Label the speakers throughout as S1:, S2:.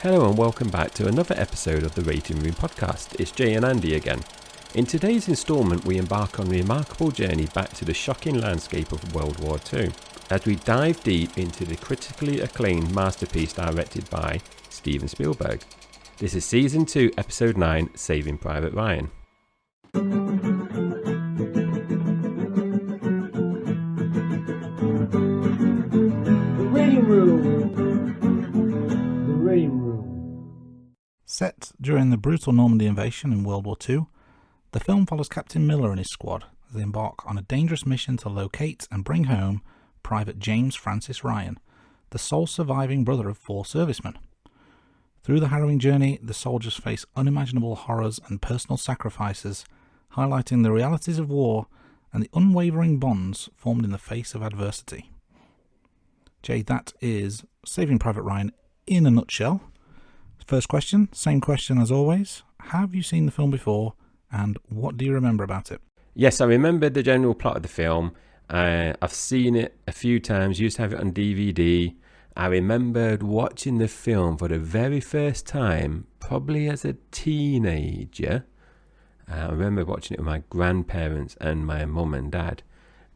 S1: Hello and welcome back to another episode of the Rating Room podcast. It's Jay and Andy again. In today's instalment, we embark on a remarkable journey back to the shocking landscape of World War II, as we dive deep into the critically acclaimed masterpiece directed by Steven Spielberg. This is Season 2, Episode 9, Saving Private Ryan.
S2: The Rating Room. The Rating Room.
S3: Set during the brutal Normandy invasion in World War II, the film follows Captain Miller and his squad as they embark on a dangerous mission to locate and bring home Private James Francis Ryan, the sole surviving brother of 4 servicemen. Through the harrowing journey, the soldiers face unimaginable horrors and personal sacrifices, highlighting the realities of war and the unwavering bonds formed in the face of adversity. Jay, that is Saving Private Ryan in a nutshell. First question, same question as always. Have you seen the film before, and what do you remember about it?
S1: Yes, I remember the general plot of the film. I've seen it a few times, used to have it on DVD. I remembered watching the film for the very first time, probably as a teenager. I remember watching it with my grandparents and my mum and dad.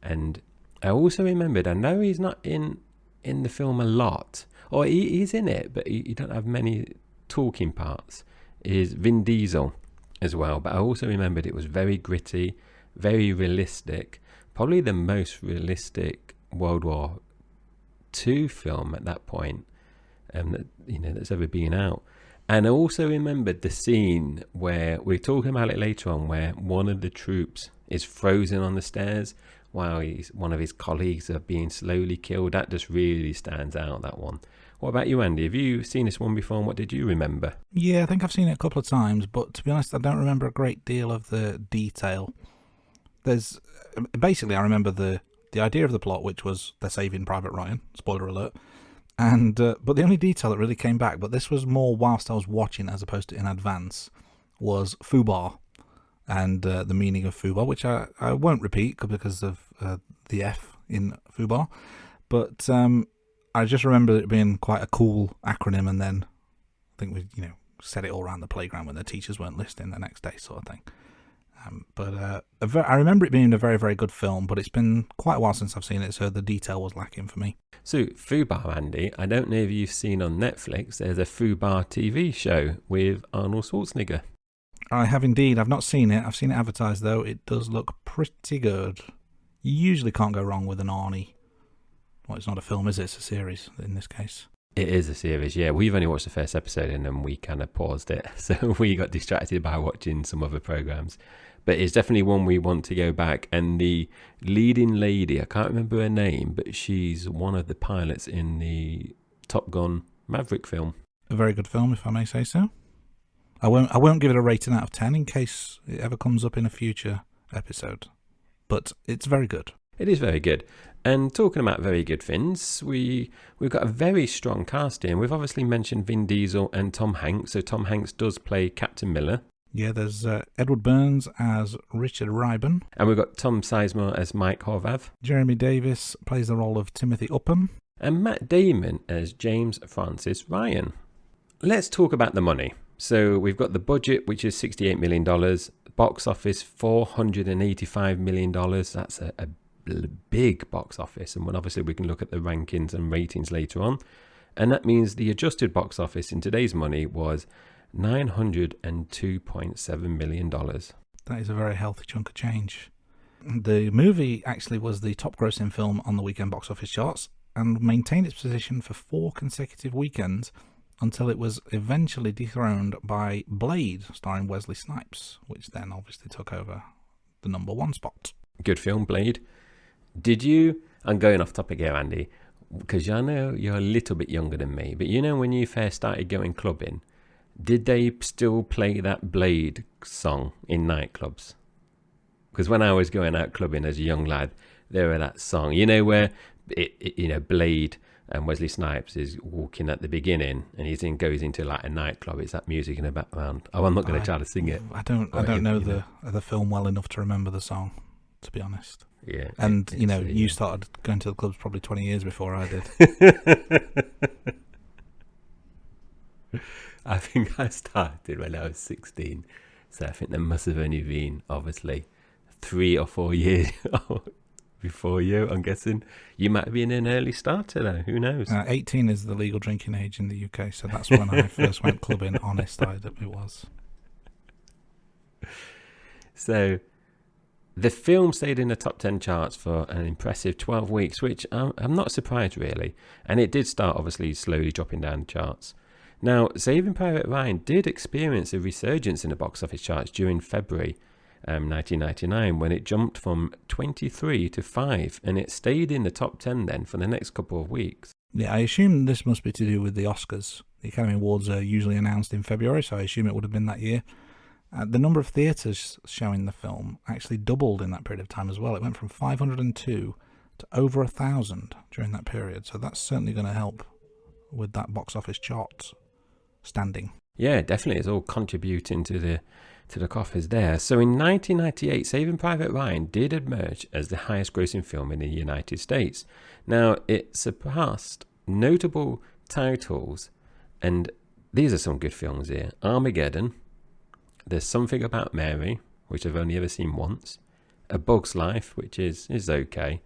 S1: And I also remembered, I know he's not in the film a lot, or he's in it, but he don't have many talking parts, is Vin Diesel as well. But I also remembered it was very gritty, very realistic, probably the most realistic World War II film at that point that's ever been out. And I also remembered the scene where we're talking about it later on, where one of the troops is frozen on the stairs while one of his colleagues are being slowly killed. That just really stands out, that one. What about you, Andy? Have you seen this one before, and what did you remember?
S3: Yeah, I think I've seen it a couple of times, but to be honest, I don't remember a great deal of the detail. Basically, I remember the idea of the plot, which was they're saving Private Ryan, spoiler alert, and but the only detail that really came back, but this was more whilst I was watching as opposed to in advance, was foobar, and the meaning of foobar, which I won't repeat because of the F in foobar, but I just remember it being quite a cool acronym, and then I think we said it all around the playground when the teachers weren't listening the next day, sort of thing. I remember it being a very, very good film, but it's been quite a while since I've seen it, so the detail was lacking for me.
S1: So, Fubar, Andy, I don't know if you've seen on Netflix, there's a Fubar TV show with Arnold Schwarzenegger.
S3: I have indeed. I've not seen it. I've seen it advertised, though. It does look pretty good. You usually can't go wrong with an Arnie. Well, it's not a film, is it? It's a series in this case. It
S1: is a series, yeah. We've only watched the first episode and then we kind of paused it. So we got distracted by watching some other programs. But it's definitely one we want to go back. And the leading lady, I can't remember her name, but she's one of the pilots in the Top Gun Maverick film.
S3: A very good film, if I may say so. I won't give it a rating out of 10 in case it ever comes up in a future episode. But it's very good.
S1: It is very good. And talking about very good things, we've got a very strong cast here. We've obviously mentioned Vin Diesel and Tom Hanks. So Tom Hanks does play Captain Miller.
S3: Yeah, there's Edward Burns as Richard Riben.
S1: And we've got Tom Sizemore as Mike Horvath.
S3: Jeremy Davis plays the role of Timothy Upham.
S1: And Matt Damon as James Francis Ryan. Let's talk about the money. So we've got the budget, which is $68 million. Box office, $485 million. That's a big box office. And obviously we can look at the rankings and ratings later on. And that means the adjusted box office in today's money was $902.7 million.
S3: That is a very healthy chunk of change. The movie actually was the top grossing film on the weekend box office charts and maintained its position for 4 consecutive weekends until it was eventually dethroned by Blade, starring Wesley Snipes, which then obviously took over the number 1 spot.
S1: Good film, Blade. Did you, I'm going off topic here, Andy, because I know you're a little bit younger than me, but when you first started going clubbing, did they still play that Blade song in nightclubs? Because when I was going out clubbing as a young lad, there were that song, where Blade and Wesley Snipes is walking at the beginning, and he goes into like a nightclub. It's that music in the background. Oh, I'm not going to try to sing it.
S3: I don't know the film well enough to remember the song, to be honest.
S1: Yeah.
S3: And, you started going to the clubs probably 20 years before I did.
S1: I think I started when I was 16. So I think there must have only been, obviously, 3 or 4 years before you, I'm guessing. You might have been an early starter, though. Who knows?
S3: 18 is the legal drinking age in the UK, so that's when I first went clubbing. Honest, it was.
S1: So the film stayed in the top 10 charts for an impressive 12 weeks, which I'm not surprised, really. And it did start, obviously, slowly dropping down the charts. Now, Saving Private Ryan did experience a resurgence in the box office charts during February 1999, when it jumped from 23 to 5, and it stayed in the top 10 then for the next couple of weeks.
S3: Yeah, I assume this must be to do with the Oscars. The Academy Awards are usually announced in February, so I assume it would have been that year. The number of theatres showing the film actually doubled in that period of time as well. It went from 502 to over 1,000 during that period, so that's certainly going to help with that box office chart standing.
S1: Yeah, definitely. It's all contributing to the coffers there. So in 1998, Saving Private Ryan did emerge as the highest grossing film in the United States. Now, it surpassed notable titles, and these are some good films here. Armageddon, There's Something About Mary, which I've only ever seen once, A Bug's Life, which is okay,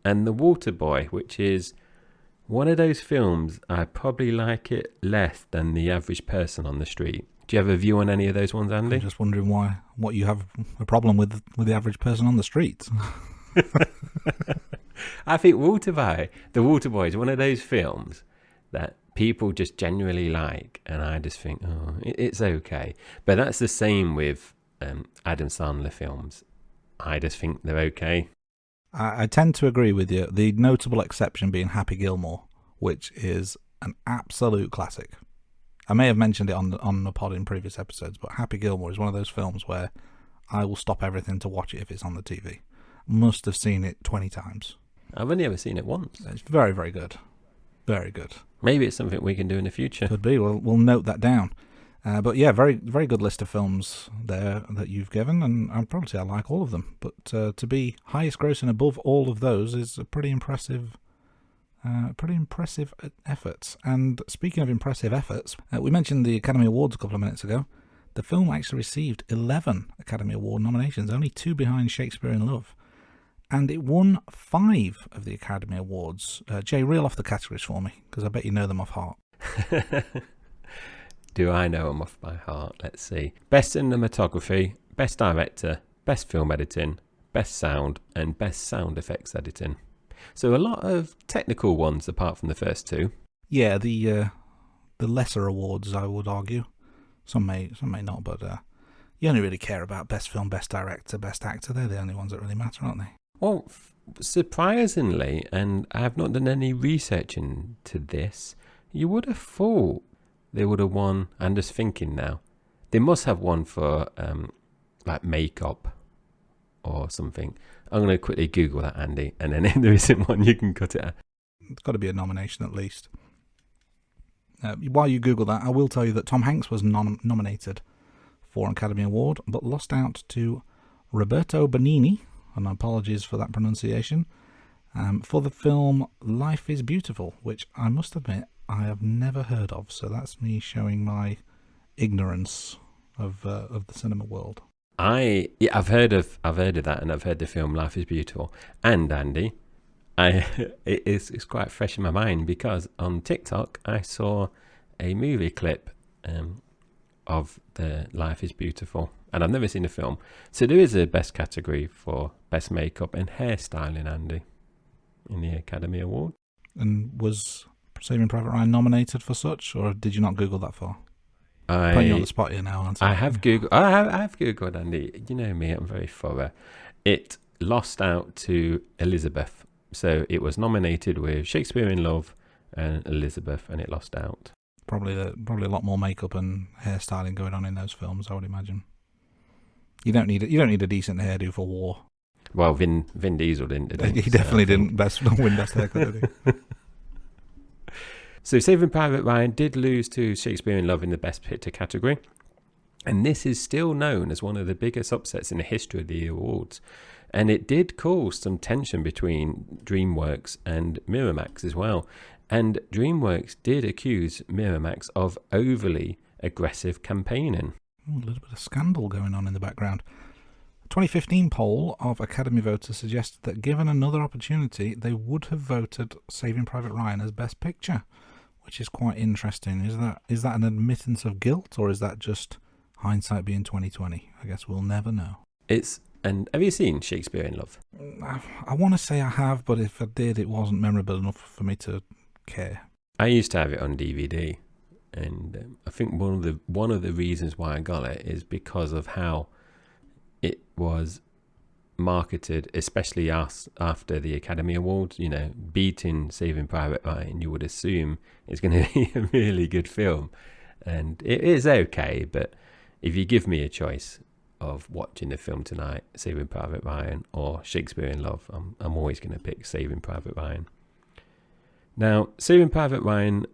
S1: and The Waterboy, which is one of those films I probably like it less than the average person on the street. Do you have a view on any of those ones, Andy?
S3: I'm just wondering what you have a problem with the average person on the street.
S1: I think The Waterboy is one of those films that people just generally like, and I just think, oh, it's okay. But that's the same with Adam Sandler films. I just think they're okay.
S3: I tend to agree with you. The notable exception being Happy Gilmore, which is an absolute classic. I may have mentioned it on the pod in previous episodes, but Happy Gilmore is one of those films where I will stop everything to watch it if it's on the TV. Must have seen it 20 times.
S1: I've only ever seen it once.
S3: It's very, very good. Very good.
S1: Maybe it's something we can do in the future.
S3: Could be. We'll note that down. But yeah, very, very good list of films there that you've given, and I'd probably say I like all of them. But to be highest grossing above all of those is a pretty impressive effort. And speaking of impressive efforts, we mentioned the Academy Awards a couple of minutes ago. The film actually received 11 Academy Award nominations, only 2 behind Shakespeare in Love. And it won 5 of the Academy Awards. Jay, reel off the categories for me, because I bet you know them off heart.
S1: Do I know them off by heart? Let's see. Best Cinematography, Best Director, Best Film Editing, Best Sound, and Best Sound Effects Editing. So a lot of technical ones apart from the first 2. Yeah,
S3: the lesser awards, I would argue. Some may not, but you only really care about Best Film, Best Director, Best Actor. They're the only ones that really matter, aren't they?
S1: Well, surprisingly, and I have not done any research into this, you would have thought they would have won. I'm just thinking now. They must have won for like makeup or something. I'm going to quickly Google that, Andy, and then if there isn't one, you can cut it out.
S3: It's got to be a nomination at least. While you Google that, I will tell you that Tom Hanks was nominated for an Academy Award, but lost out to Roberto Benigni, and apologies for that pronunciation, for the film Life is Beautiful, which I must admit I have never heard of. So that's me showing my ignorance of the cinema world.
S1: I've heard of that, and I've heard the film Life is Beautiful. And Andy, it's quite fresh in my mind because on TikTok I saw a movie clip of the Life is Beautiful, and I've never seen the film. So there is a best category for best makeup and hairstyling, Andy, in the Academy Award.
S3: And was Saving Private Ryan nominated for such, or did you not Google that far? Putting you on the spot here now.
S1: I have Googled, Andy. You know me, I'm very thorough. It lost out to Elizabeth. So it was nominated with Shakespeare in Love and Elizabeth, and it lost out.
S3: Probably a lot more makeup and hairstyling going on in those films, I would imagine. You don't need a decent hairdo for war.
S1: Well, Vin Diesel didn't.
S3: He definitely didn't win best haircut, did he?
S1: So Saving Private Ryan did lose to Shakespeare in Love in the Best Picture category. And this is still known as one of the biggest upsets in the history of the awards. And it did cause some tension between DreamWorks and Miramax as well. And DreamWorks did accuse Miramax of overly aggressive campaigning.
S3: A little bit of scandal going on in the background. A 2015 poll of Academy voters suggested that given another opportunity, they would have voted Saving Private Ryan as Best Picture, which is quite interesting. Is that an admittance of guilt, or is that just hindsight being 2020? I guess we'll never know.
S1: And have you seen Shakespeare in Love?
S3: I want to say I have, but if I did, it wasn't memorable enough for me to care.
S1: I used to have it on DVD, and I think one of the reasons why I got it is because of how it was marketed, especially after the Academy Awards. You know, beating Saving Private Ryan, you would assume it's going to be a really good film, and it is okay. But if you give me a choice of watching the film tonight, Saving Private Ryan or Shakespeare in Love, I'm always going to pick Saving Private Ryan. Now, Saving Private Ryan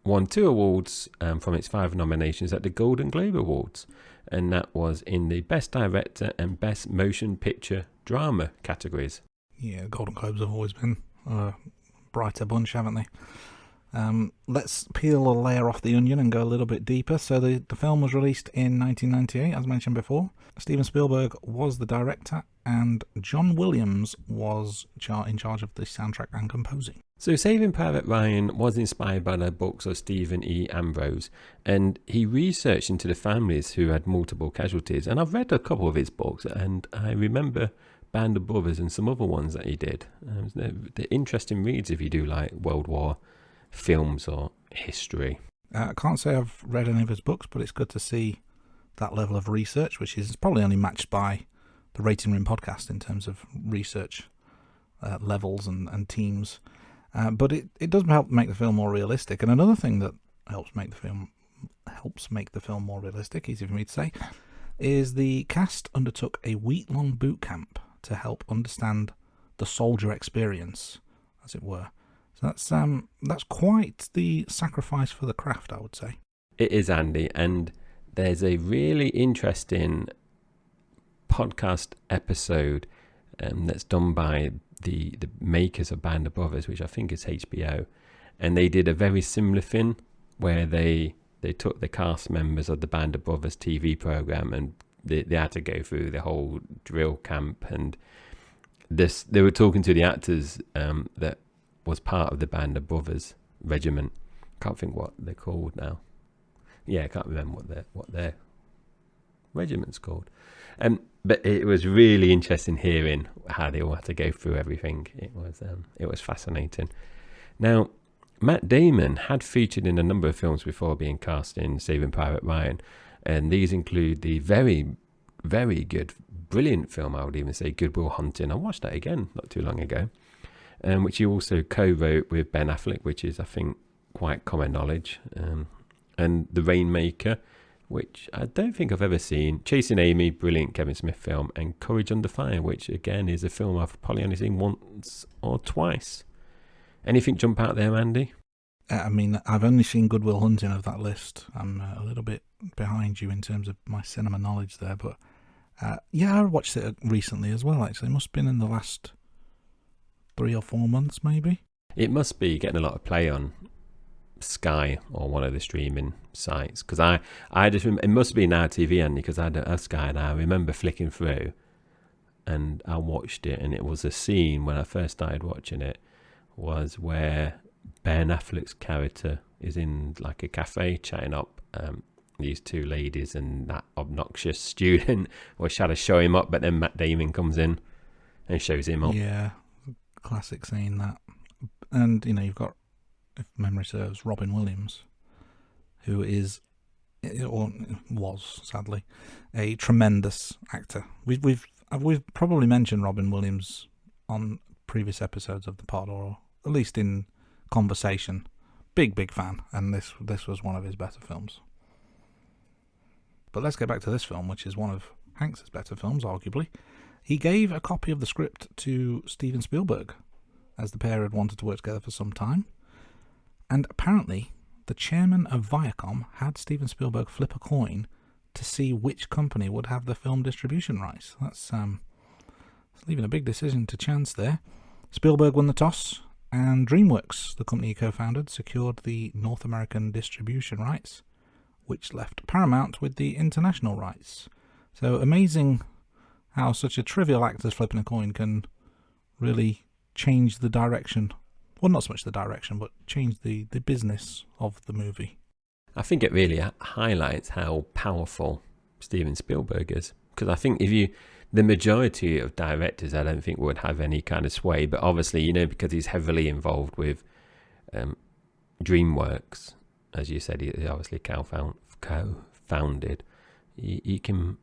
S1: won 2 awards from its 5 nominations at the Golden Globe Awards, and that was in the Best Director and Best Motion Picture Drama categories.
S3: Yeah, Golden Globes have always been a brighter bunch, haven't they? Let's peel a layer off the onion and go a little bit deeper. So the film was released in 1998, as mentioned before. Steven Spielberg was the director, and John Williams was in charge of the soundtrack and composing.
S1: So Saving Private Ryan was inspired by the books of Stephen E. Ambrose, and he researched into the families who had multiple casualties. And I've read a couple of his books, and I remember Band of Brothers and some other ones that he did. They're interesting reads if you do like World War films or history.
S3: I can't say I've read any of his books, but it's good to see that level of research, which is probably only matched by the Rating Room podcast in terms of research levels and teams. But it does help make the film more realistic. And another thing that helps make the film more realistic, easy for me to say, is the cast undertook a week-long boot camp to help understand the soldier experience, as it were. So that's quite the sacrifice for the craft, I would say.
S1: It is, Andy, and there's a really interesting podcast episode that's done by the makers of Band of Brothers, which I think is HBO, and they did a very similar thing where they took the cast members of the Band of Brothers TV program, and they had to go through the whole drill camp, and they were talking to the actors that was part of the Band of Brothers regiment. Can't think what they're called now. Yeah, I can't remember what their regiment's called. But it was really interesting hearing how they all had to go through everything. It was fascinating. Now, Matt Damon had featured in a number of films before being cast in Saving Private Ryan, and these include the very, very good, brilliant film, I would even say, Good Will Hunting. I watched that again not too long ago, which he also co-wrote with Ben Affleck, which is, I think, quite common knowledge, and The Rainmaker, which I don't think I've ever seen, Chasing Amy, brilliant Kevin Smith film, and Courage Under Fire, which again is a film I've probably only seen once or twice. Anything jump out there, Andy?
S3: I mean, I've only seen Good Will Hunting of that list. I'm a little bit behind you in terms of my cinema knowledge there, but yeah, I watched it recently as well, actually. It must have been in the last 3 or 4 months, maybe.
S1: It must be getting a lot of play on Sky or one of the streaming sites, because I just it must be Now TV, Andy, because I don't have Sky, and I remember flicking through and I watched it, and it was a scene when I first started watching it was where Ben Affleck's character is in like a cafe chatting up these 2 ladies, and that obnoxious student was trying to show him up, but then Matt Damon comes in and shows him up.
S3: Yeah, classic scene that. And you know, you've got, if memory serves, Robin Williams, who is, or was sadly, a tremendous actor. We've probably mentioned Robin Williams on previous episodes of the pod, or at least in conversation. Big fan, and this was one of his better films. But let's get back to this film, which is one of Hanks's better films, arguably. He gave a copy of the script to Steven Spielberg, as the pair had wanted to work together for some time. And apparently, the chairman of Viacom had Steven Spielberg flip a coin to see which company would have the film distribution rights. That's leaving a big decision to chance there. Spielberg won the toss, and DreamWorks, the company he co-founded, secured the North American distribution rights, which left Paramount with the international rights. So amazing how such a trivial act as flipping a coin can really change the direction. Well, not so much the direction, but change the business of the movie.
S1: I think it really highlights how powerful Steven Spielberg is. Because I think the majority of directors, I don't think would have any kind of sway. But obviously, because he's heavily involved with DreamWorks, as you said, he obviously co-founded. He can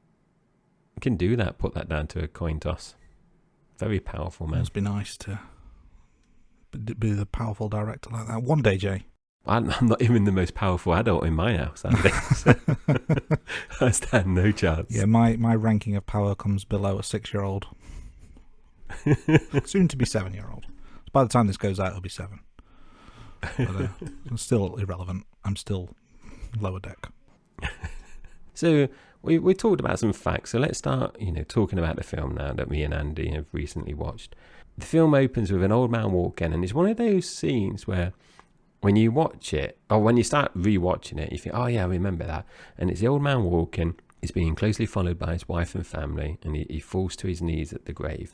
S1: do that, put that down to a coin toss. Very powerful, man.
S3: Must be nice to be the powerful director like that. One day, Jay.
S1: I'm not even the most powerful adult in my house, Andy. So I stand no chance.
S3: Yeah, my ranking of power comes below a 6-year-old. Soon to be 7-year-old. By the time this goes out, it'll be 7. But it's still irrelevant. I'm still lower deck.
S1: So we talked about some facts. So let's start, talking about the film now that me and Andy have recently watched. The film opens with an old man walking, and it's one of those scenes where when you watch it, or when you start rewatching it, you think, oh yeah, I remember that. And it's the old man walking. He's being closely followed by his wife and family, and he falls to his knees at the grave.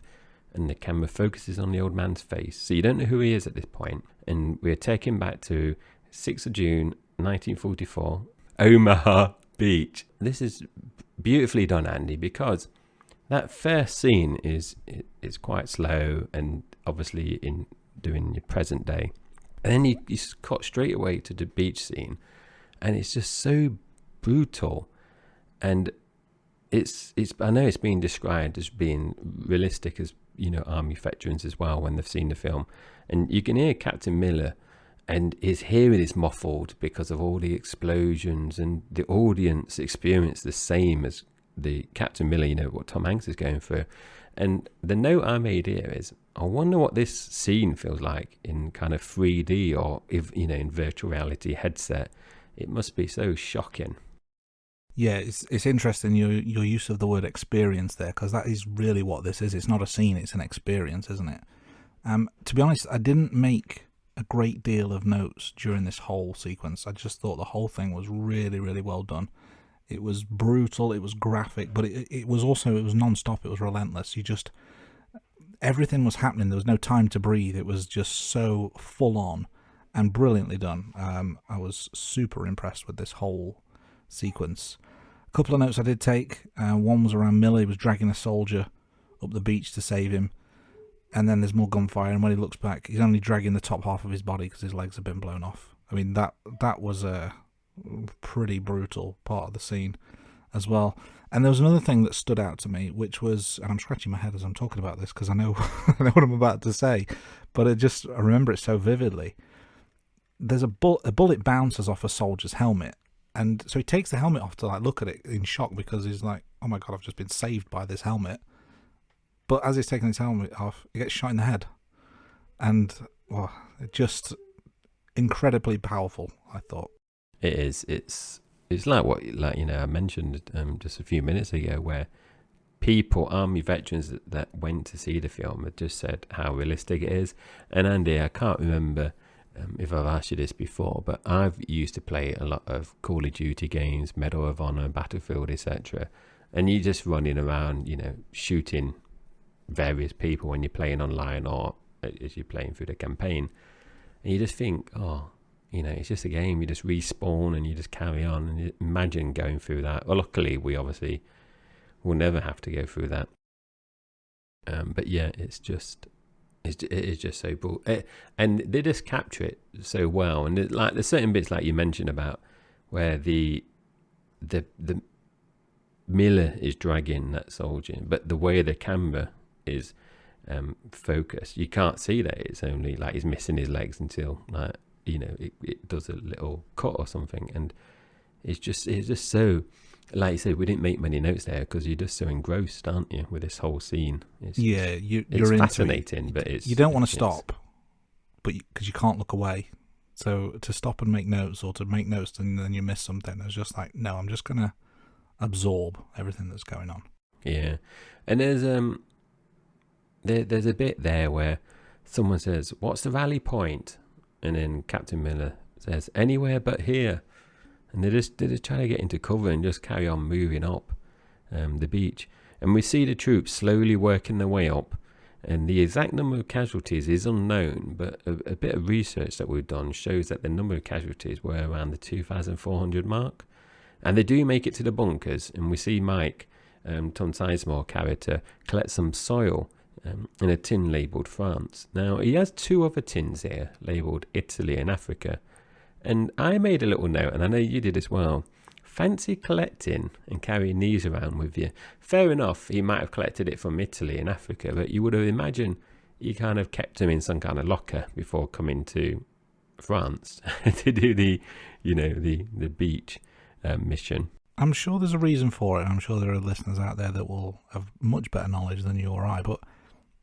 S1: And the camera focuses on the old man's face. So you don't know who he is at this point. And we're taken back to 6th of June, 1944, Omaha Beach. This is beautifully done, Andy, because that first scene is quite slow and obviously in doing your present day. And then you cut straight away to the beach scene, and it's just so brutal. And I know it's being described as being realistic as, army veterans as well when they've seen the film. And you can hear Captain Miller, and his hearing is muffled because of all the explosions, and the audience experience the same as the Captain Miller, what Tom Hanks is going through. And the note I made here is, I wonder what this scene feels like in kind of 3D or if in virtual reality headset. It must be so shocking.
S3: Yeah, it's interesting your use of the word experience there, because that is really what this is. It's not a scene, it's an experience, isn't it? To be honest, I didn't make a great deal of notes during this whole sequence. I just thought the whole thing was really, really well done. It was brutal, it was graphic, but it was non-stop, it was relentless. Everything was happening, there was no time to breathe. It was just so full on and brilliantly done. I was super impressed with this whole sequence. A couple of notes I did take. One was around Miller. He was dragging a soldier up the beach to save him, and then there's more gunfire, and when he looks back, he's only dragging the top half of his body because his legs have been blown off. I mean, that was a pretty brutal part of the scene as well. And there was another thing that stood out to me, which was, and I'm scratching my head as I'm talking about this because I know I know what I'm about to say, but I remember it so vividly. There's a bullet bounces off a soldier's helmet, and so he takes the helmet off to look at it in shock because he's like, oh my god, I've just been saved by this helmet. But as he's taking his helmet off, he gets shot in the head, and just incredibly powerful, I thought.
S1: It is. It's like what I mentioned just a few minutes ago, where army veterans that went to see the film had just said how realistic it is. And Andy, I can't remember if I've asked you this before, but I've used to play a lot of Call of Duty games, Medal of Honor, Battlefield, etc. And you're just running around, shooting various people when you're playing online or as you're playing through the campaign. And you just think, it's just a game. You just respawn and you just carry on. And imagine going through that. Well, luckily, we obviously will never have to go through that. But yeah, it is just so brutal. And they just capture it so well. And there's certain bits like you mentioned about where the Miller is dragging that soldier, but the way the camera is focused, you can't see that. It's only like he's missing his legs until it does a little cut or something, and it's just so, like you said, we didn't make many notes there because you're just so engrossed, aren't you, with this whole scene? You're fascinating, but
S3: you don't want to stop, but because you can't look away. So to stop and make notes, or to make notes and then you miss something, it's just like, no, I'm just gonna absorb everything that's going on.
S1: Yeah, and there's a bit there where someone says, "What's the rally point?" And then Captain Miller says, "Anywhere but here." and they're just trying to get into cover and just carry on moving up the beach. And we see the troops slowly working their way up, and the exact number of casualties is unknown, but a bit of research that we've done shows that the number of casualties were around the 2,400 mark. And they do make it to the bunkers, and we see Mike, Tom Sizemore character, collect some soil in a tin labelled France. Now, he has two other tins here labelled Italy and Africa. And I made a little note, and I know you did as well. Fancy collecting and carrying these around with you. Fair enough, he might have collected it from Italy and Africa, but you would have imagined he kind of kept them in some kind of locker before coming to France to do the beach mission.
S3: I'm sure there's a reason for it. I'm sure there are listeners out there that will have much better knowledge than you or I, but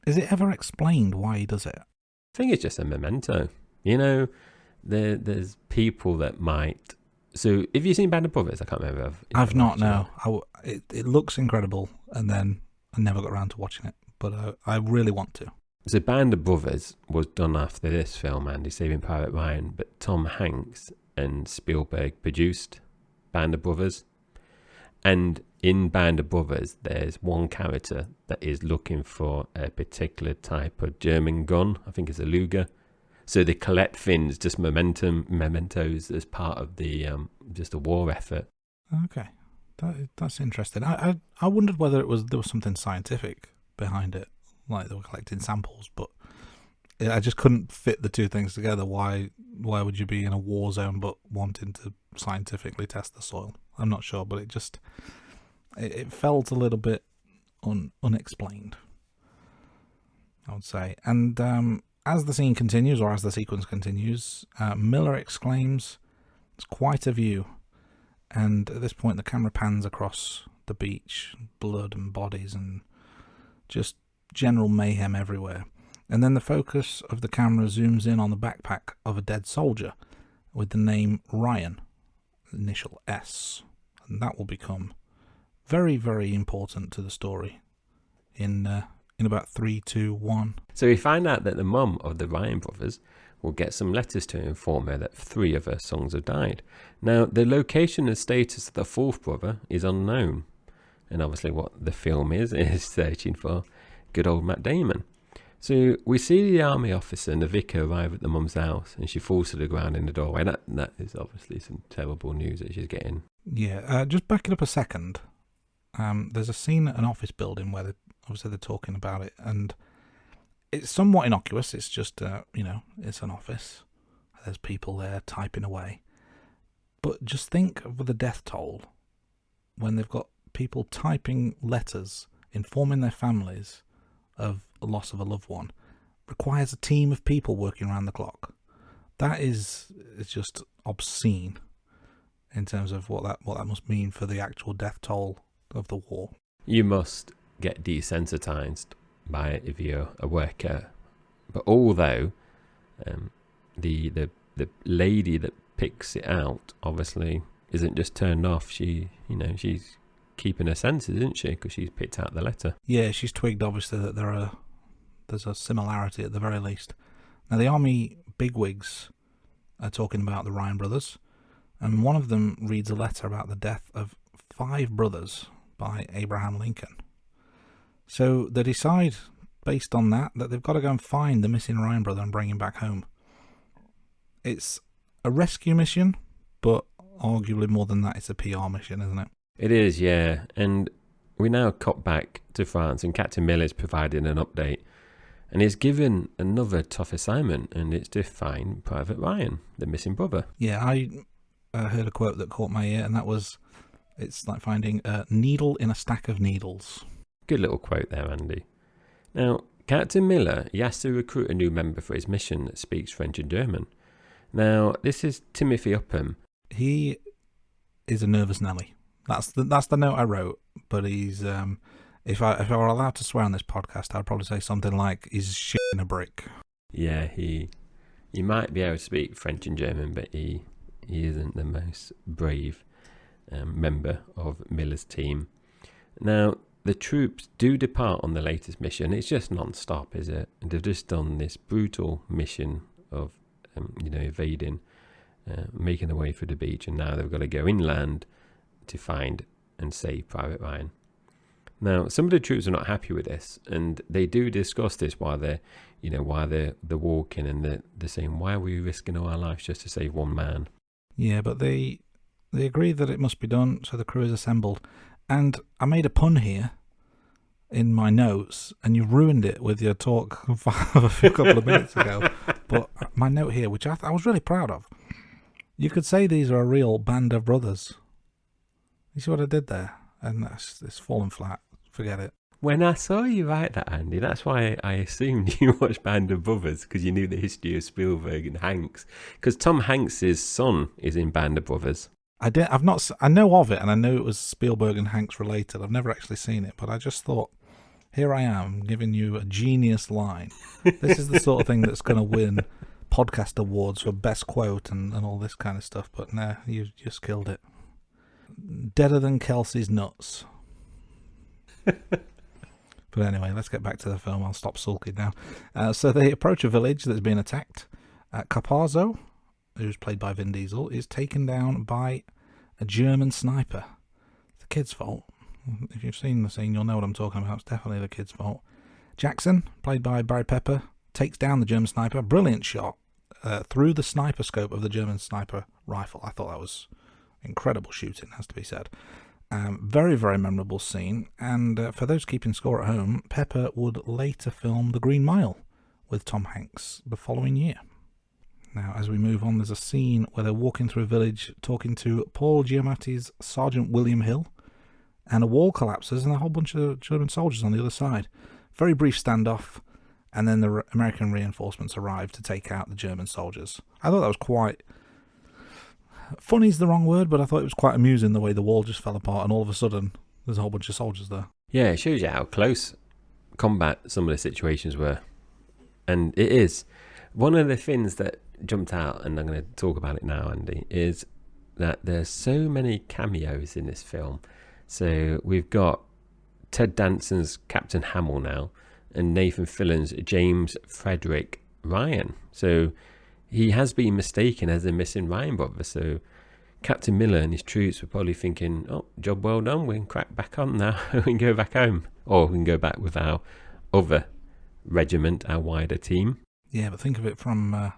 S3: is it ever explained why he does it?
S1: I think it's just a memento. There's people that might... So, have you seen Band of Brothers? I can't remember.
S3: I've not, no. It looks incredible, and then I never got around to watching it, but I really want to.
S1: So, Band of Brothers was done after this film, Andy, Saving Private Ryan, but Tom Hanks and Spielberg produced Band of Brothers. And in Band of Brothers, there's one character that is looking for a particular type of German gun. I think it's a Luger. So they collect things, just mementos as part of the just a war effort.
S3: Okay, that's interesting. I wondered whether there was something scientific behind it, like they were collecting samples, but I just couldn't fit the two things together. Why would you be in a war zone but wanting to scientifically test the soil? I'm not sure, but it felt a little bit unexplained, I would say. And as the scene continues, or as the sequence continues, Miller exclaims, "It's quite a view." And at this point, the camera pans across the beach, blood and bodies, and just general mayhem everywhere. And then the focus of the camera zooms in on the backpack of a dead soldier with the name Ryan, initial S. And that will become very, very important to the story in about 3, 2, 1.
S1: So we find out that the mum of the Ryan brothers will get some letters to inform her that 3 of her sons have died. Now, the location and status of the 4th brother is unknown. And obviously what the film is searching for good old Matt Damon. So we see the army officer and the vicar arrive at the mum's house, and she falls to the ground in the doorway. That is obviously some terrible news that she's getting.
S3: Yeah, just back it up a second. There's a scene at an office building where obviously they're talking about it, and it's somewhat innocuous. It's just, it's an office. There's people there typing away. But just think of the death toll when they've got people typing letters informing their families of the loss of a loved one. Requires a team of people working around the clock. That is just obscene in terms of what that must mean for the actual death toll of the war.
S1: You must get desensitized by it if you're a worker. But although the lady that picks it out obviously isn't just turned off, she's keeping her senses, isn't she? Because she's picked out the letter.
S3: Yeah, she's twigged obviously that there's a similarity at the very least. Now the army bigwigs are talking about the Ryan brothers, and one of them reads a letter about the death of 5 brothers by Abraham Lincoln. So they decide, based on that they've got to go and find the missing Ryan brother and bring him back home. It's a rescue mission, but arguably more than that, it's a PR mission, isn't it?
S1: It is, yeah. And we now cut back to France, and Captain Miller's providing an update. And he's given another tough assignment, and it's to find Private Ryan, the missing brother.
S3: Yeah, I heard a quote that caught my ear, and that was, it's like finding a needle in a stack of needles.
S1: Good little quote there, Andy. Now, Captain Miller, he has to recruit a new member for his mission that speaks French and German. Now, this is Timothy Upham. He
S3: is a nervous Nelly. That's the note I wrote, but he's... If I were allowed to swear on this podcast, I'd probably say something like, he's shit in a brick.
S1: Yeah, he might be able to speak French and German, but he isn't the most brave member of Miller's team. Now, the troops do depart on the latest mission. It's just non-stop, is it? And they've just done this brutal mission of, evading making their way through the beach, and now they've got to go inland to find and save Private Ryan. Now, some of the troops are not happy with this, and they do discuss this while they're walking, and they're saying, "Why are we risking all our lives just to save one man?"
S3: Yeah, but they agree that it must be done, so the crew is assembled. And I made a pun here in my notes, and you ruined it with your talk of a couple of minutes ago. But my note here, which I was really proud of, you could say these are a real band of brothers. You see what I did there? And it's fallen flat. Forget it.
S1: When I saw you write that, Andy, that's why I assumed you watched Band of Brothers, because you knew the history of Spielberg and Hanks. Because Tom Hanks' son is in Band of Brothers.
S3: I know of it, and I know it was Spielberg and Hanks related. I've never actually seen it, but I just thought, here I am giving you a genius line. This is the sort of thing that's going to win podcast awards for best quote and all this kind of stuff. But nah, you just killed it. Deader than Kelsey's nuts. But anyway, let's get back to the film. I'll stop sulking now. So they approach a village that's been attacked. Capazzo, who's played by Vin Diesel, is taken down by a German sniper. It's the kid's fault. If you've seen the scene, you'll know what I'm talking about. It's definitely the kid's fault. Jackson, played by Barry Pepper, takes down the German sniper. Brilliant shot through the sniper scope of the German sniper rifle. I thought that was incredible shooting, has to be said. Very, very memorable scene. And for those keeping score at home, Pepper would later film The Green Mile with Tom Hanks the following year. Now, as we move on, there's a scene where they're walking through a village talking to Paul Giamatti's Sergeant William Hill, and a wall collapses and a whole bunch of German soldiers on the other side. Very brief standoff, and then the American reinforcements arrive to take out the German soldiers. I thought that was quite... funny's the wrong word, but I thought it was quite amusing the way the wall just fell apart and all of a sudden there's a whole bunch of soldiers there.
S1: Yeah, it shows you how close combat some of the situations were. And it is. One of the things that jumped out, and I'm going to talk about it now, Andy, is that there's so many cameos in this film. So we've got Ted Danson's Captain Hamill now, and Nathan Fillon's James Frederick Ryan. So he has been mistaken as a missing Ryan brother. So Captain Miller and his troops were probably thinking, "Oh, job well done. We can crack back on now. We can go back home, or we can go back with our other regiment, our wider team."
S3: Yeah, but think of it from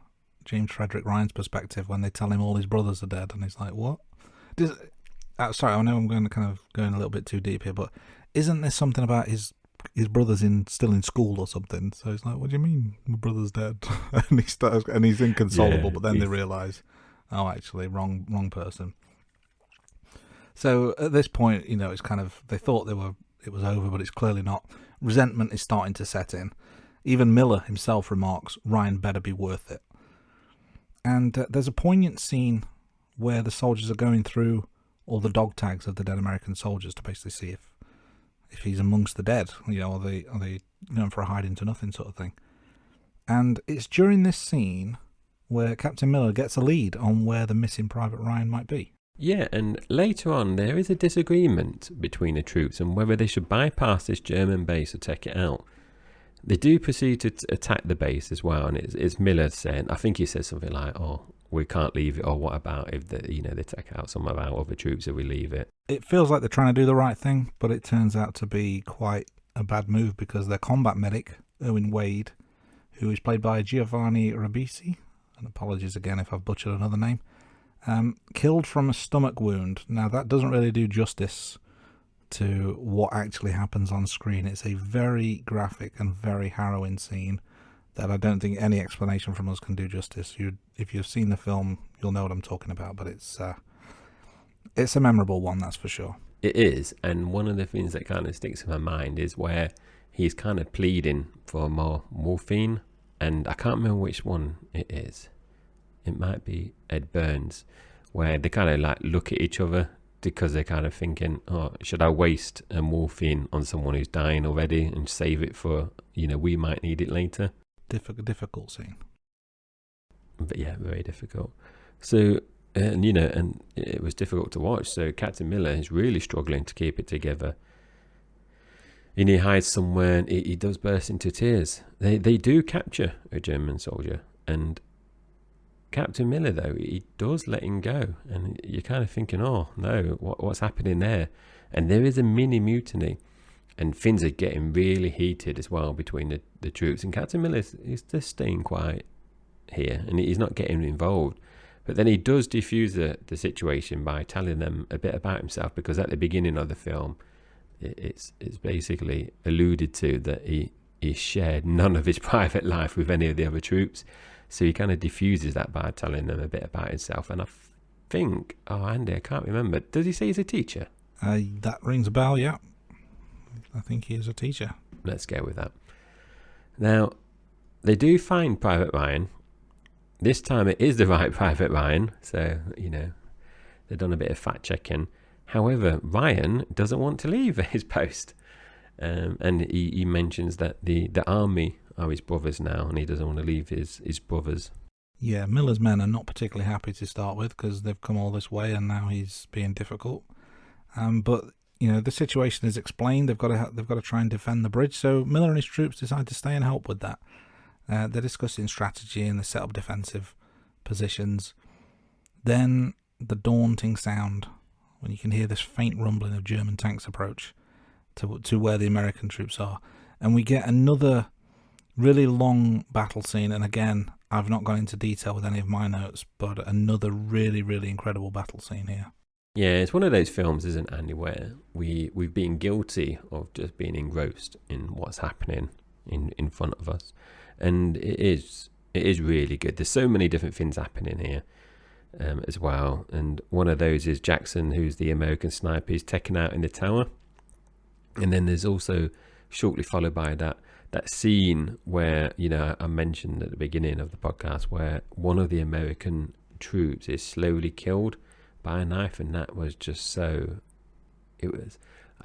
S3: James Frederick Ryan's perspective when they tell him all his brothers are dead, and he's like, "What?" Sorry, I know I'm going a little bit too deep here, but isn't there something about his brother's still in school or something? So he's like, "What do you mean my brother's dead?" and he's inconsolable. But then they realise, oh, actually, wrong person. So at this point, it's kind of, they thought it was over, but it's clearly not. Resentment is starting to set in. Even Miller himself remarks, "Ryan better be worth it." And there's a poignant scene where the soldiers are going through all the dog tags of the dead American soldiers to basically see if he's amongst the dead, are they known for a hide into nothing sort of thing. And it's during this scene where Captain Miller gets a lead on where the missing Private Ryan might be.
S1: Yeah, and later on there is a disagreement between the troops on whether they should bypass this German base or take it out. They do proceed to attack the base as well, and it's Miller saying, I think he says something like, "Oh, we can't leave it," or "What about if they take out some of our other troops if we leave it?"
S3: It feels like they're trying to do the right thing, but it turns out to be quite a bad move because their combat medic, Erwin Wade, who is played by Giovanni Ribisi, and apologies again if I've butchered another name, killed from a stomach wound. Now that doesn't really do justice to what actually happens on screen. It's a very graphic and very harrowing scene that I don't think any explanation from us can do justice. If you've seen the film, you'll know what I'm talking about, but it's a memorable one, that's for sure.
S1: It is, and one of the things that kind of sticks in my mind is where he's kind of pleading for more morphine, and I can't remember which one it is. It might be Ed Burns, where they kind of like look at each other because they're kind of thinking, "Oh, should I waste a morphine on someone who's dying already and save it for, we might need it later?"
S3: Difficult scene.
S1: But yeah, very difficult. So, and it was difficult to watch. So Captain Miller is really struggling to keep it together. And he hides somewhere and he does burst into tears. They do capture a German soldier, and Captain Miller, though, he does let him go. And you're kind of thinking, oh, no, what's happening there? And there is a mini mutiny. And things are getting really heated as well between the troops. And Captain Miller is just staying quiet here. And he's not getting involved. But then he does defuse the situation by telling them a bit about himself. Because at the beginning of the film, it's basically alluded to that he shared none of his private life with any of the other troops. So he kind of diffuses that by telling them a bit about himself. And I think, Andy, I can't remember. Does he say he's a teacher?
S3: That rings a bell, yeah. I think he is a teacher.
S1: Let's go with that. Now, they do find Private Ryan. This time it is the right Private Ryan. So, they've done a bit of fact checking. However, Ryan doesn't want to leave his post. And he mentions that the army are his brothers now, and he doesn't want to leave his brothers.
S3: Yeah, Miller's men are not particularly happy to start with because they've come all this way and now he's being difficult. But the situation is explained. They've got to try and defend the bridge. So Miller and his troops decide to stay and help with that. They're discussing strategy and they set up defensive positions. Then the daunting sound, when you can hear this faint rumbling of German tanks approach to where the American troops are, and we get another really long battle scene. And again, I've not gone into detail with any of my notes, but another really, really incredible battle scene here.
S1: Yeah, it's one of those films, isn't it, Andy, where we've been guilty of just being engrossed in what's happening in front of us. And it is really good. There's so many different things happening here as well. And one of those is Jackson, who's the American sniper, is taken out in the tower. And then there's also, shortly followed by that scene where, I mentioned at the beginning of the podcast, where one of the American troops is slowly killed by a knife. And that was just I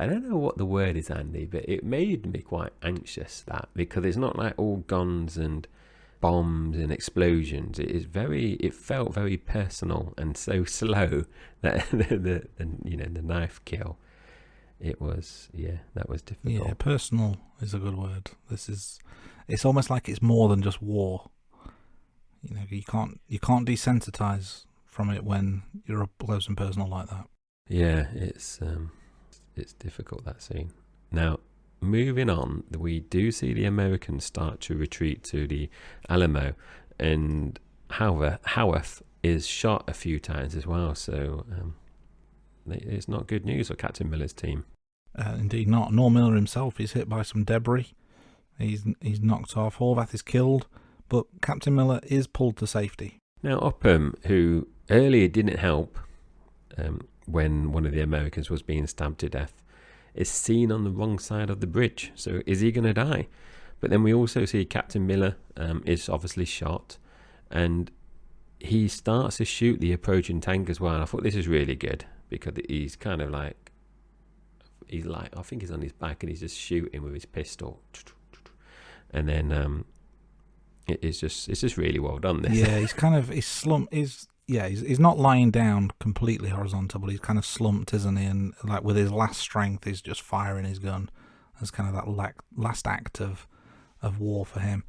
S1: don't know what the word is, Andy, but it made me quite anxious, because it's not like all guns and bombs and explosions. It felt very personal and so slow that the knife kill. It was, that was difficult.
S3: Yeah, personal is a good word. It's almost like it's more than just war. You can't desensitize from it when you're up close and personal like that.
S1: Yeah, it's difficult, that scene. Now, moving on, we do see the Americans start to retreat to the Alamo, and Howarth is shot a few times as well. So it's not good news for Captain Miller's team.
S3: Indeed not. Nor Miller himself is hit by some debris. He's knocked off. Horvath is killed, but Captain Miller is pulled to safety.
S1: Now Upham, who earlier didn't help when one of the Americans was being stabbed to death, is seen on the wrong side of the bridge. So is he going to die? But then we also see Captain Miller is obviously shot, and he starts to shoot the approaching tank as well. And I thought this is really good, because he's kind of like, I think he's on his back and he's just shooting with his pistol. And then it's just really well done, this.
S3: Yeah, he's slumped. He's not lying down completely horizontal, but he's kind of slumped, isn't he? And like with his last strength, he's just firing his gun. That's kind of that last act of war for him.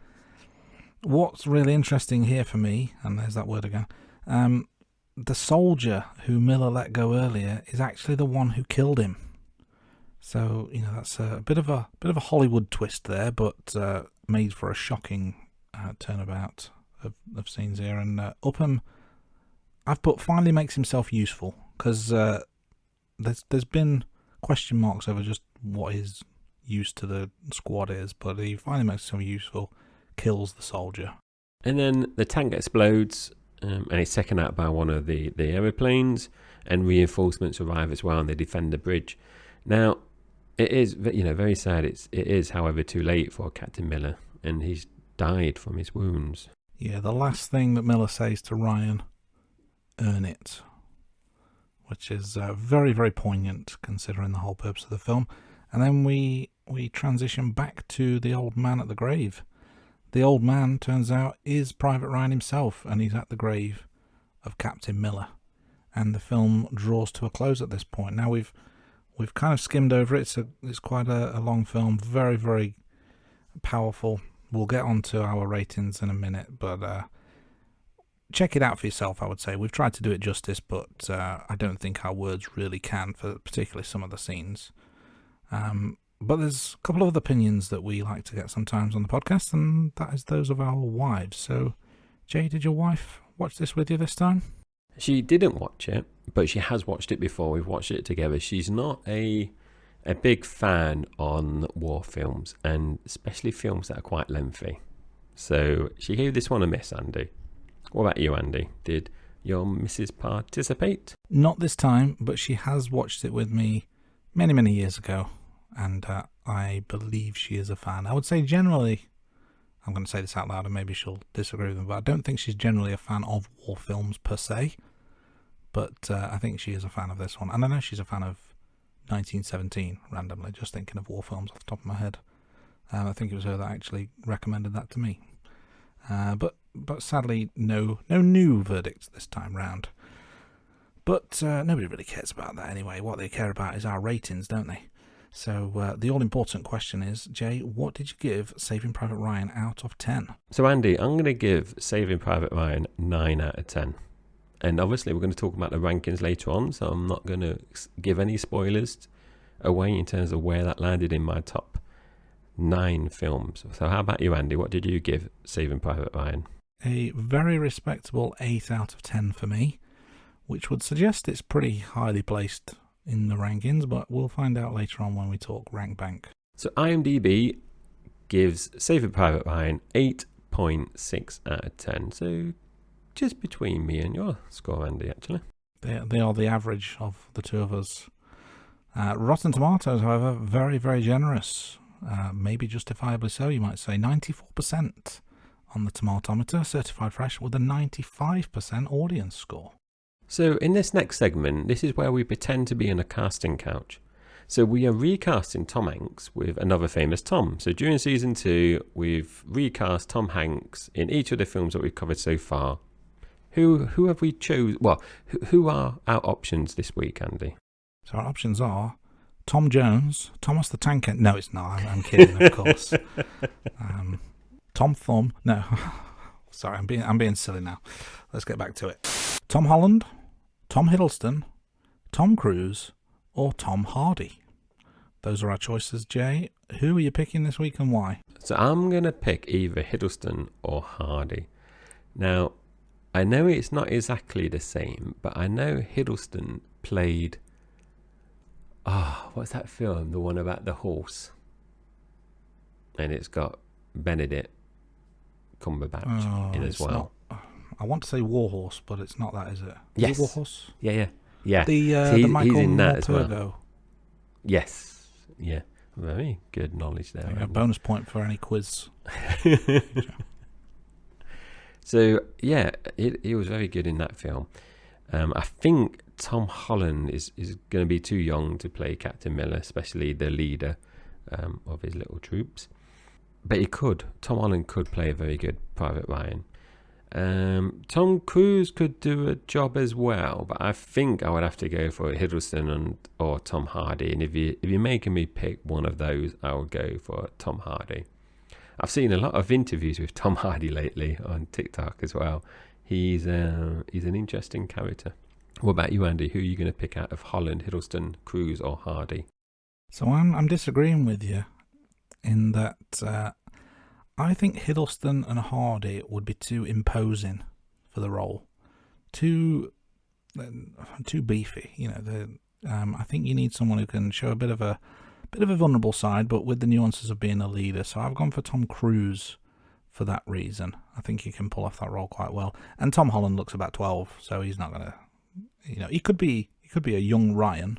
S3: What's really interesting here for me, and there's that word again, the soldier who Miller let go earlier is actually the one who killed him. So that's a bit of a Hollywood twist there, but made for a shocking turnabout of scenes here. And Upham, I've put, finally makes himself useful, because there's been question marks over just what his use to the squad is, but he finally makes himself useful, kills the soldier.
S1: And then the tank explodes, and it's taken out by one of the aeroplanes, and reinforcements arrive as well, and they defend the bridge. Now, it is very sad. It is, however, too late for Captain Miller, and he's died from his wounds.
S3: Yeah, the last thing that Miller says to Ryan, "Earn it," which is very, very poignant considering the whole purpose of the film. And then we transition back to the old man at the grave. The old man, turns out, is Private Ryan himself, and he's at the grave of Captain Miller. And the film draws to a close at this point. Now we've kind of skimmed over it. It's quite a long film, very, very powerful. We'll get on to our ratings in a minute, but check it out for yourself, I would say. We've tried to do it justice, but I don't think our words really can for particularly some of the scenes. But there's a couple of other opinions that we like to get sometimes on the podcast, and that is those of our wives. So, Jay, did your wife watch this with you this time?
S1: She didn't watch it, but she has watched it before. We've watched it together. She's not a big fan on war films, and especially films that are quite lengthy. So she gave this one a miss, Andy. What about you, Andy? Did your missus participate?
S3: Not this time, but she has watched it with me many, many years ago, and I believe she is a fan. I would say generally, I'm going to say this out loud and maybe she'll disagree with me, but I don't think she's generally a fan of war films per se, but I think she is a fan of this one. And I know she's a fan of 1917, randomly, just thinking of war films off the top of my head. I think it was her that actually recommended that to me. But sadly, no new verdicts this time round. But nobody really cares about that anyway. What they care about is our ratings, don't they? So the all-important question is, Jay, what did you give Saving Private Ryan out of 10?
S1: So, Andy, I'm going to give Saving Private Ryan 9 out of 10. And obviously, we're going to talk about the rankings later on, so I'm not going to give any spoilers away in terms of where that landed in my top 9 films. So how about you, Andy? What did you give Saving Private Ryan?
S3: A very respectable 8 out of 10 for me, which would suggest it's pretty highly placed in the rankings, but we'll find out later on when we talk rank bank.
S1: So IMDb gives Saving Private Ryan 8.6 out of 10. So just between me and your score, Andy, actually.
S3: They are the average of the two of us. Rotten Tomatoes, however, very, very generous. Maybe justifiably so, you might say. 94% on the tomatometer, certified fresh, with a 95% audience score.
S1: So in this next segment, this is where we pretend to be in a casting couch. So we are recasting Tom Hanks with another famous Tom. So during season 2, we've recast Tom Hanks in each of the films that we've covered so far. Who have we chosen? Well, who are our options this week, Andy?
S3: So our options are Tom Jones, Thomas the Tank Engine. No, it's not. I'm kidding, of course. Tom Thumb. No, sorry, I'm being silly now. Let's get back to it. Tom Holland, Tom Hiddleston, Tom Cruise, or Tom Hardy. Those are our choices, Jay. Who are you picking this week and why?
S1: So I'm going to pick either Hiddleston or Hardy. Now, I know it's not exactly the same, but I know Hiddleston played... what's that film? The one about the horse. And it's got Benedict Cumberbatch in as well.
S3: I want to say Warhorse, but it's not that, is it?
S1: Yes.
S3: Is it Warhorse?
S1: Yeah.
S3: The Michael
S1: he's in that as
S3: Morpurgo.
S1: well. Yes. Yeah. Very good knowledge there.
S3: A bonus point for any quiz.
S1: So, yeah, he was very good in that film. I think Tom Holland is going to be too young to play Captain Miller, especially the leader of his little troops. But he could. Tom Holland could play a very good Private Ryan. Tom Cruise could do a job as well, but I think I would have to go for Hiddleston or Tom Hardy. And if you're making me pick one of those, I would go for Tom Hardy. I've seen a lot of interviews with Tom Hardy lately on TikTok as well. He's an interesting character. What about you, Andy? Who are you going to pick out of Holland, Hiddleston, Cruise, or Hardy?
S3: So I'm disagreeing with you in that I think Hiddleston and Hardy would be too imposing for the role, too beefy. You know, I think you need someone who can show a bit of a vulnerable side, but with the nuances of being a leader. So I've gone for Tom Cruise for that reason. I think he can pull off that role quite well. And Tom Holland looks about 12, so he's not gonna. You know, he could be a young Ryan,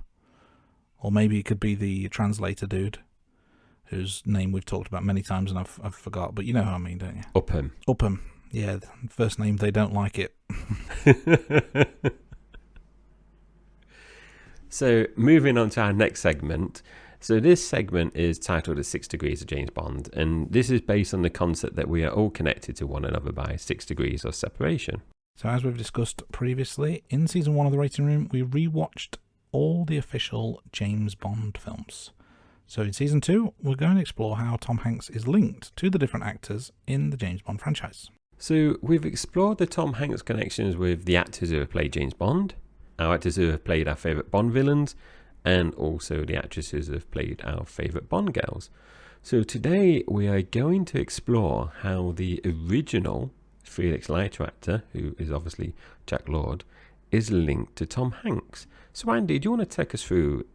S3: or maybe he could be the translator dude, whose name we've talked about many times and I've forgot, but you know who I mean, don't you? Upham. Yeah, first name, they don't like it.
S1: So, moving on to our next segment. So this segment is titled The 6 Degrees of James Bond, and this is based on the concept that we are all connected to one another by 6 degrees of separation.
S3: So as we've discussed previously, in Season 1 of The Rating Room, we rewatched all the official James Bond films. So in Season 2, we're going to explore how Tom Hanks is linked to the different actors in the James Bond franchise.
S1: So we've explored the Tom Hanks connections with the actors who have played James Bond, our actors who have played our favourite Bond villains, and also the actresses who have played our favourite Bond girls. So today we are going to explore how the original Felix Leiter actor, who is obviously Jack Lord, is linked to Tom Hanks. So Andy, do you want to take us through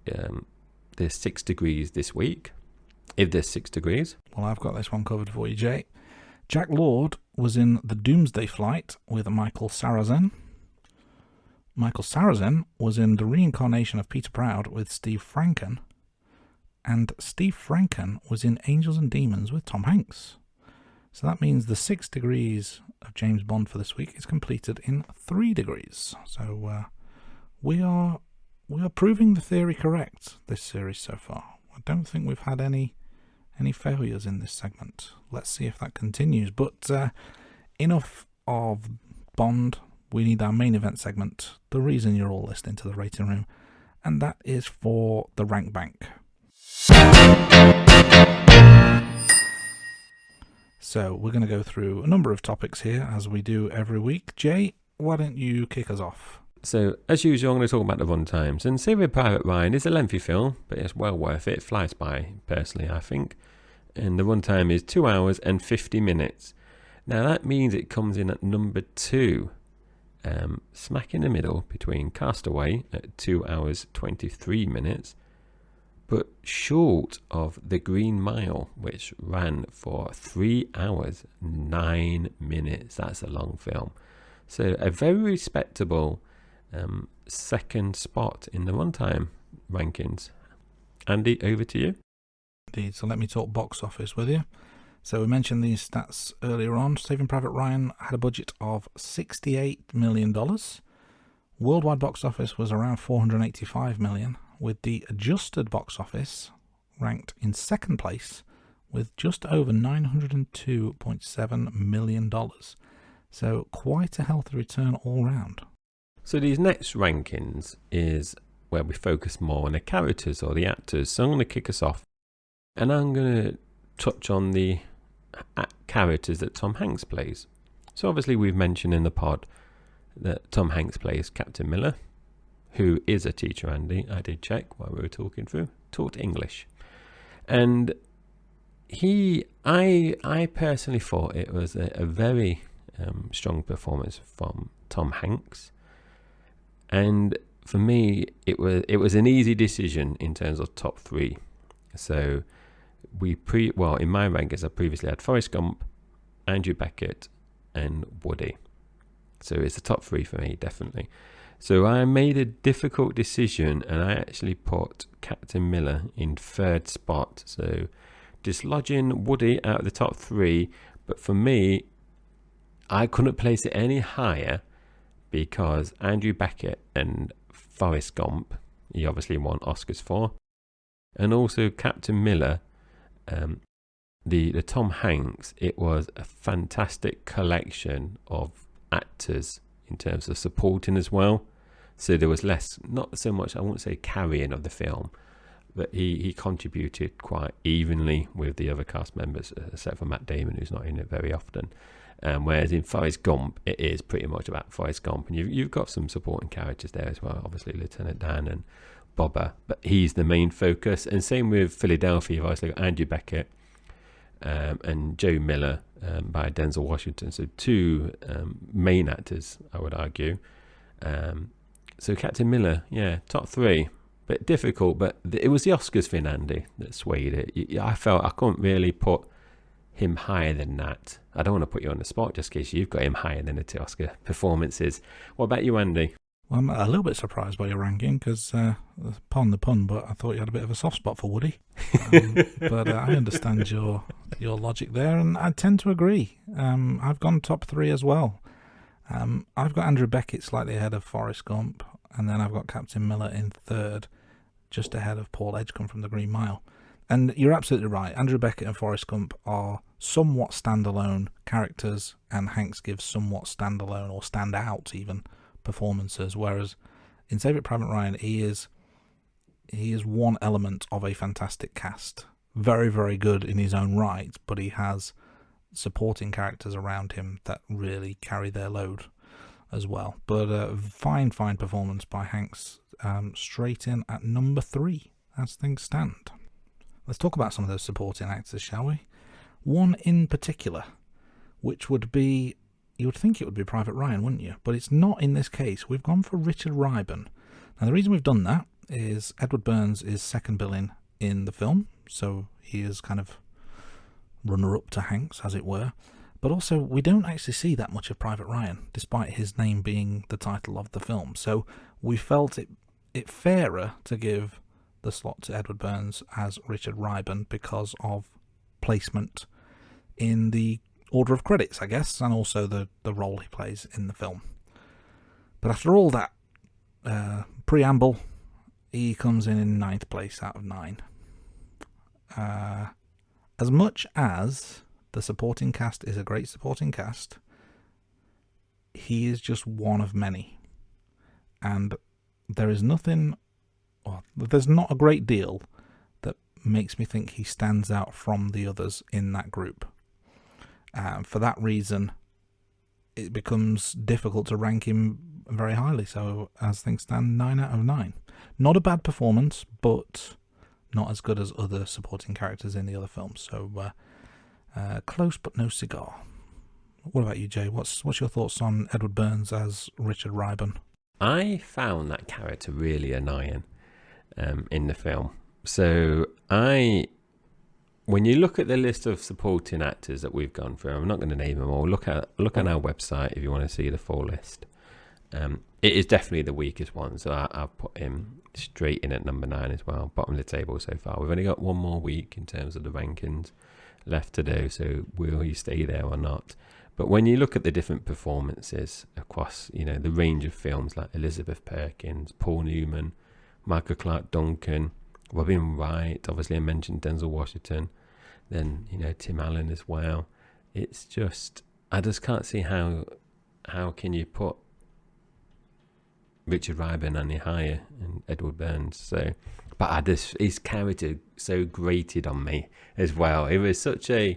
S1: the 6 degrees this week? If there's 6 degrees.
S3: Well, I've got this one covered for you, Jay. Jack Lord was in The Doomsday Flight with Michael Sarrazin. Michael Sarrazin was in The Reincarnation of Peter Proud with Steve Franken. And Steve Franken was in Angels and Demons with Tom Hanks. So that means the 6 degrees of James Bond for this week is completed in 3 degrees. So we are proving the theory correct this series so far. I don't think we've had any failures in this segment. Let's see if that continues. But enough of Bond. We need our main event segment, the reason you're all listening to the Rating Room, and that is for the rank bank. So we're going to go through a number of topics here as we do every week. Jay, why don't you kick us off?
S1: So, as usual, I'm going to talk about the run times. And Saving Private Ryan is a lengthy film, but it's well worth it. It flies by, personally, I think. And the run time is 2 hours and 50 minutes. Now, that means it comes in at number 2, smack in the middle between Castaway at 2 hours 23 minutes, but short of The Green Mile, which ran for 3 hours 9 minutes. That's a long film. So a very respectable second spot in the runtime rankings. Andy, over to you.
S3: Indeed. So let me talk box office with you. So we mentioned these stats earlier on. Saving Private Ryan had a budget of $68 million. Worldwide box office was around $485 million, with the adjusted box office ranked in second place with just over $902.7 million. So quite a healthy return all round.
S1: So these next rankings is where we focus more on the characters or the actors. So I'm going to kick us off, and I'm going to touch on the characters that Tom Hanks plays. So obviously we've mentioned in the pod that Tom Hanks plays Captain Miller, who is a teacher, Andy. I did check while we were talking through. Taught English. And I personally thought it was a very strong performance from Tom Hanks. And for me, it was an easy decision in terms of top 3. So in my rankings, I previously had Forrest Gump, Andrew Beckett, and Woody. So it's the top 3 for me, definitely. So I made a difficult decision, and I actually put Captain Miller in 3rd spot. So dislodging Woody out of the top 3. But for me, I couldn't place it any higher because Andrew Beckett and Forrest Gump, he obviously won Oscars for. And also Captain Miller, the Tom Hanks, it was a fantastic collection of actors in terms of supporting as well. So there was less, not so much, I won't say carrying of the film, but he contributed quite evenly with the other cast members, except for Matt Damon, who's not in it very often. Whereas in Forrest Gump, it is pretty much about Forrest Gump, and you've got some supporting characters there as well, obviously Lieutenant Dan and Bobber, but he's the main focus. And same with Philadelphia, you've obviously got Andrew Beckett and Joe Miller by Denzel Washington, so 2 main actors, I would argue. So Captain Miller, yeah, top 3, bit difficult, but it was the Oscars thing, Andy, that swayed it. I felt I couldn't really put him higher than that. I don't want to put you on the spot just in case you've got him higher than the 2 Oscar performances. What about you, Andy?
S3: Well, I'm a little bit surprised by your ranking because, pardon the pun, but I thought you had a bit of a soft spot for Woody. But I understand your logic there, and I tend to agree. I've gone top 3 as well. I've got Andrew Beckett slightly ahead of Forrest Gump, and then I've got Captain Miller in 3rd, just ahead of Paul Edgecombe from The Green Mile. And you're absolutely right. Andrew Beckett and Forrest Gump are somewhat standalone characters, and Hanks gives somewhat standalone or stand out even performances, whereas in Saving Private Ryan he is one element of a fantastic cast. Very, very good in his own right, but he has supporting characters around him that really carry their load as well. But fine performance by Hanks, straight in at number 3 as things stand. Let's talk about some of those supporting actors, shall we? One in particular, which would be, you would think it would be Private Ryan, wouldn't you? But it's not in this case. We've gone for Richard Riben. Now, the reason we've done that is Edward Burns is second billing in the film, so he is kind of runner-up to Hanks, as it were. But also, we don't actually see that much of Private Ryan, despite his name being the title of the film. So we felt it fairer to give the slot to Edward Burns as Richard Riben because of placement in the order of credits, I guess, and also the role he plays in the film. But after all that preamble, he comes in 9th place out of 9. As much as the supporting cast is a great supporting cast, he is just one of many. And there is nothing, well, there's not a great deal that makes me think he stands out from the others in that group. For that reason, it becomes difficult to rank him very highly. So as things stand, 9 out of 9. Not a bad performance, but not as good as other supporting characters in the other films. So close but no cigar. What about you, Jay? What's your thoughts on Edward Burns as Richard Riben?
S1: I found that character really annoying in the film. So when you look at the list of supporting actors that we've gone through, I'm not going to name them all. Look on our website if you want to see the full list. It is definitely the weakest one, so I've put him straight in at number 9 as well, bottom of the table so far. We've only got one more week in terms of the rankings left to do, so will he stay there or not? But when you look at the different performances across, the range of films like Elizabeth Perkins, Paul Newman, Michael Clark Duncan, Robin Wright, obviously I mentioned Denzel Washington, then Tim Allen as well. It's just, I just can't see how can you put Richard Riben any higher and Edward Burns. So, but his character so grated on me as well. It was such a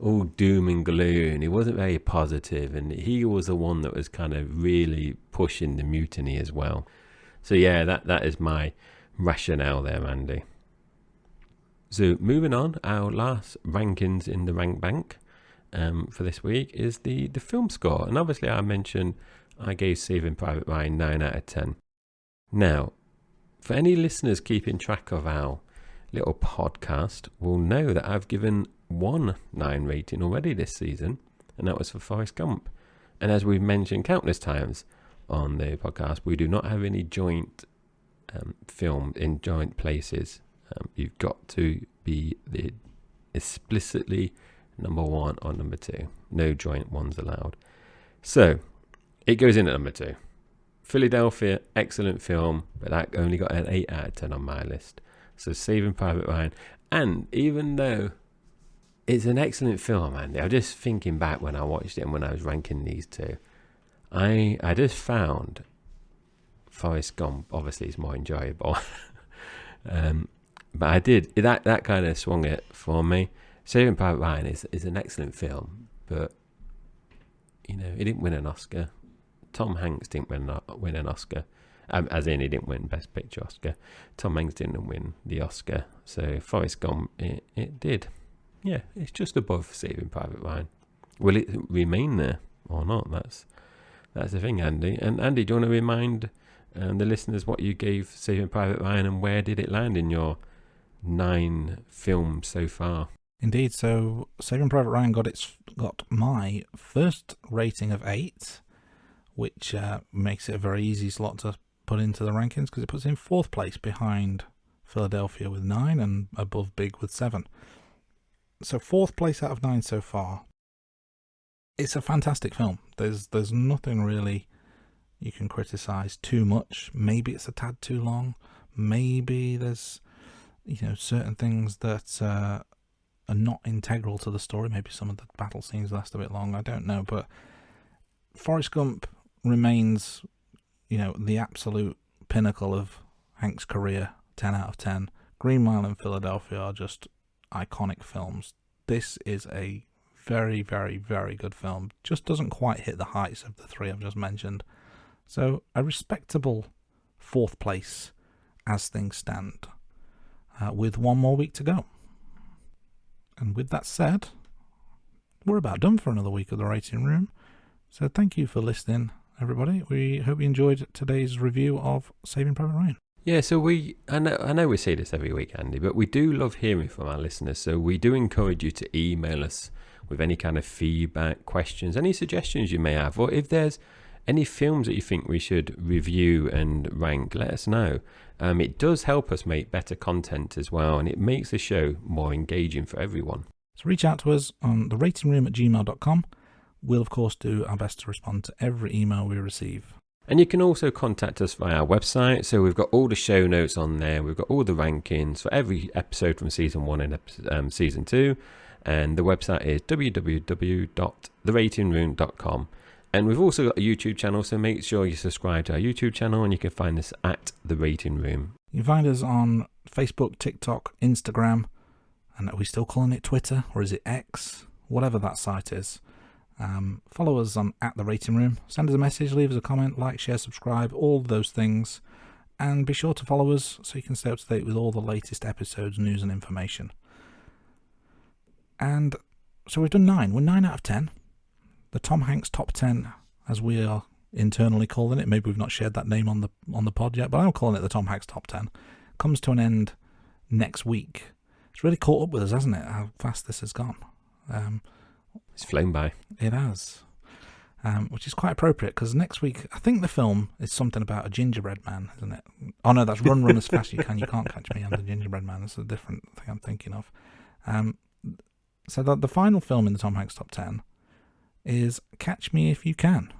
S1: all doom and gloom. He wasn't very positive, and he was the one that was kind of really pushing the mutiny as well. So yeah, that is my rationale there, Andy. So moving on, our last rankings in the rank bank for this week is the film score. And obviously I mentioned I gave Saving Private Ryan 9 out of 10. Now, for any listeners keeping track of our little podcast will know that I've given one 9 rating already this season, and that was for Forrest Gump. And as we've mentioned countless times on the podcast, we do not have any joint filmed in joint places. You've got to be explicitly number 1 or number 2. No joint ones allowed. So it goes in at number 2. Philadelphia, excellent film, but that only got an 8 out of 10 on my list. So Saving Private Ryan. And even though it's an excellent film, Andy, I'm just thinking back when I watched it and when I was ranking these two, I just found Forrest Gump obviously is more enjoyable. But I did, that kind of swung it for me. Saving Private Ryan is an excellent film, but it didn't win an Oscar. Tom Hanks didn't win an Oscar, as in he didn't win Best Picture Oscar. Tom Hanks didn't win the Oscar, so Forrest Gump it did. Yeah, it's just above Saving Private Ryan. Will it remain there or not? That's the thing, Andy. And Andy, do you want to remind the listeners what you gave Saving Private Ryan and where did it land in your 9 films so far?
S3: Indeed, so Saving Private Ryan got my first rating of 8, which makes it a very easy slot to put into the rankings because it puts it in 4th place behind Philadelphia with 9 and above Big with 7. So 4th place out of 9 so far. It's a fantastic film. There's nothing really you can criticise too much. Maybe it's a tad too long. Maybe there's certain things that are not integral to the story. Maybe some of the battle scenes last a bit long. I don't know, but Forrest Gump remains, the absolute pinnacle of Hank's career. 10 out of 10. Green Mile and Philadelphia are just iconic films. This is a very, very, very good film. Just doesn't quite hit the heights of the three I've just mentioned. So a respectable 4th place as things stand, with one more week to go. And with that said, we're about done for another week of the Rating Room. So thank you for listening, everybody. We hope you enjoyed today's review of Saving Private Ryan.
S1: Yeah, so I know we say this every week, Andy, but we do love hearing from our listeners. So we do encourage you to email us with any kind of feedback, questions, any suggestions you may have, or if there's any films that you think we should review and rank, let us know. It does help us make better content as well, and it makes the show more engaging for everyone.
S3: So reach out to us on theratingroom@gmail.com. We'll, of course, do our best to respond to every email we receive.
S1: And you can also contact us via our website. So we've got all the show notes on there. We've got all the rankings for every episode from season 1 and season 2. And the website is www.theratingroom.com. And we've also got a YouTube channel, so make sure you subscribe to our YouTube channel, and you can find us at The Rating Room.
S3: You can find us on Facebook, TikTok, Instagram, and are we still calling it Twitter, or is it X? Whatever that site is. Follow us on at The Rating Room. Send us a message, leave us a comment, like, share, subscribe, all of those things. And be sure to follow us so you can stay up to date with all the latest episodes, news and information. And so we've done 9. We're 9 out of 10. The Tom Hanks Top 10, as we are internally calling it. Maybe we've not shared that name on the pod yet, but I'm calling it the Tom Hanks Top 10. Comes to an end next week. It's really caught up with us, hasn't it? How fast this has gone.
S1: It's flown by.
S3: It has. Which is quite appropriate, because next week, I think the film is something about a gingerbread man, isn't it? Oh no, that's Run as Fast You Can. You can't catch me. I'm the gingerbread man. That's a different thing I'm thinking of. So the final film in the Tom Hanks Top 10 is Catch Me If You Can,